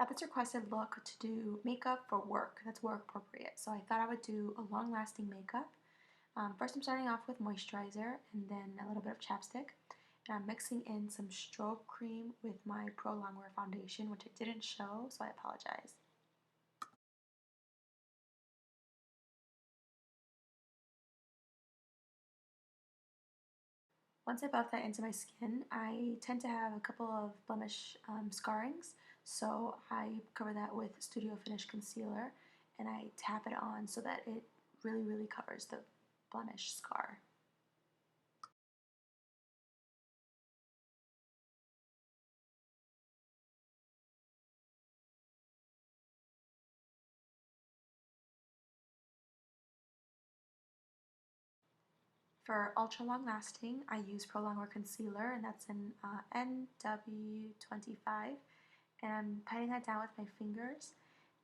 got this requested look to do makeup for work that's work appropriate. So I thought I would do a long-lasting makeup. First I'm starting off with moisturizer and then a little bit of chapstick. And I'm mixing in some Strobe Cream with my Prolongwear foundation, which I didn't show, so I apologize. Once I buff that into my skin, I tend to have a couple of blemish scarrings, so I cover that with Studio Finish concealer and I tap it on so that it really covers the blemish scar. For ultra long lasting, I use Prolongwear concealer, and that's in NW25, and I'm patting that down with my fingers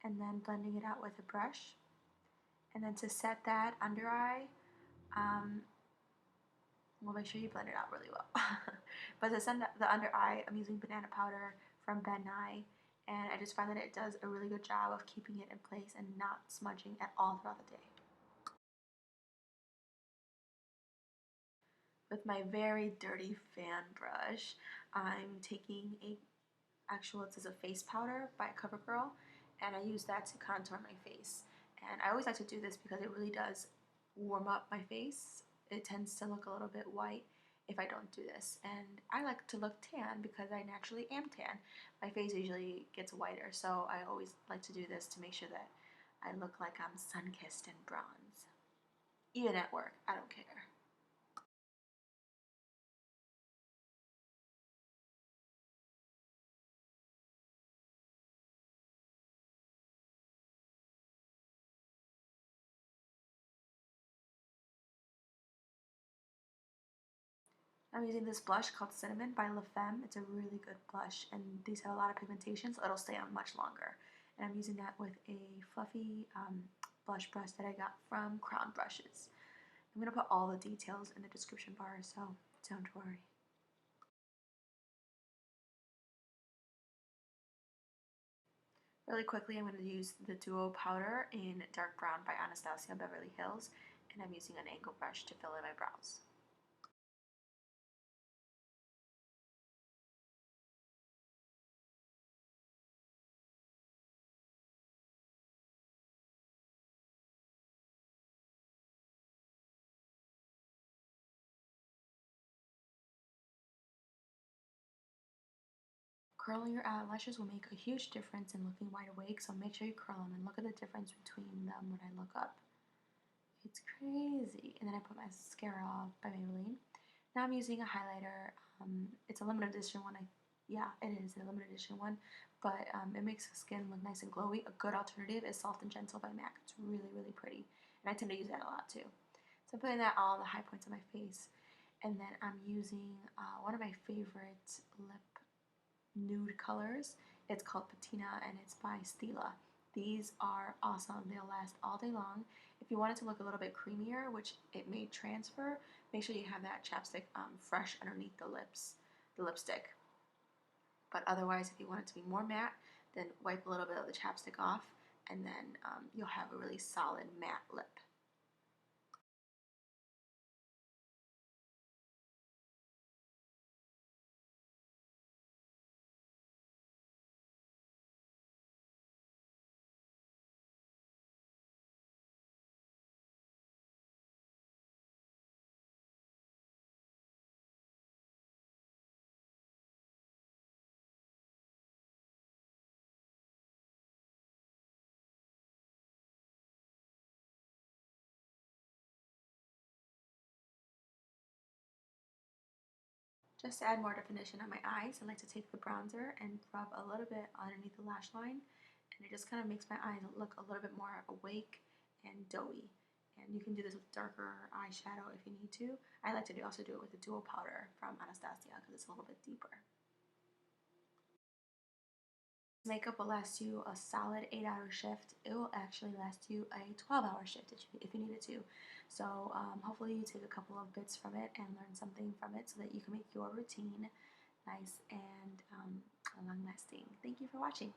and then blending it out with a brush. And then to set that under eye, well, make sure you blend it out really well. But to set the under eye, I'm using banana powder from Nye, and I just find that it does a really good job of keeping it in place and not smudging at all throughout the day. With my very dirty fan brush, I'm taking this is a face powder by Covergirl, and I use that to contour my face. And I always like to do this because it really does warm up my face. It tends to look a little bit white if I don't do this. And I like to look tan because I naturally am tan. My face usually gets whiter, so I always like to do this to make sure that I look like I'm sun-kissed and bronze. Even at work, I don't care. I'm using this blush called Cinnamon by Femme. It's a really good blush, and these have a lot of pigmentation, so it'll stay on much longer. And I'm using that with a fluffy blush brush that I got from Crown Brushes. I'm going to put all the details in the description bar, so don't worry. Really quickly, I'm going to use the Duo Powder in Dark Brown by Anastasia Beverly Hills, and I'm using an angle brush to fill in my brows. Curling your eyelashes will make a huge difference in looking wide awake, so make sure you curl them and look at the difference between them when I look up. It's crazy. And then I put mascara by Maybelline. Now I'm using a highlighter. It's a limited edition one. Yeah, it is a limited edition one, but it makes the skin look nice and glowy. A good alternative is Soft and Gentle by MAC. It's really pretty, and I tend to use that a lot too. So I'm putting that all on the high points of my face, and then I'm using one of my favorite lip nude colors. It's called Patina and it's by Stila. These are awesome. They'll last all day long. If you want it to look a little bit creamier, which it may transfer, make sure you have that chapstick fresh underneath the lipstick. But otherwise, if you want it to be more matte, then wipe a little bit of the chapstick off, and then you'll have a really solid matte lip. Just to add more definition on my eyes, I like to take the bronzer and rub a little bit underneath the lash line, and it just kind of makes my eyes look a little bit more awake and doughy. And you can do this with darker eyeshadow if you need to. I like to also do it with the Duo Powder from Anastasia because it's a little bit deeper. Makeup will last you a solid 8-hour shift. It will actually last you a 12-hour shift if you needed to. So hopefully you take a couple of bits from it and learn something from it so that you can make your routine nice and long lasting. Thank you for watching.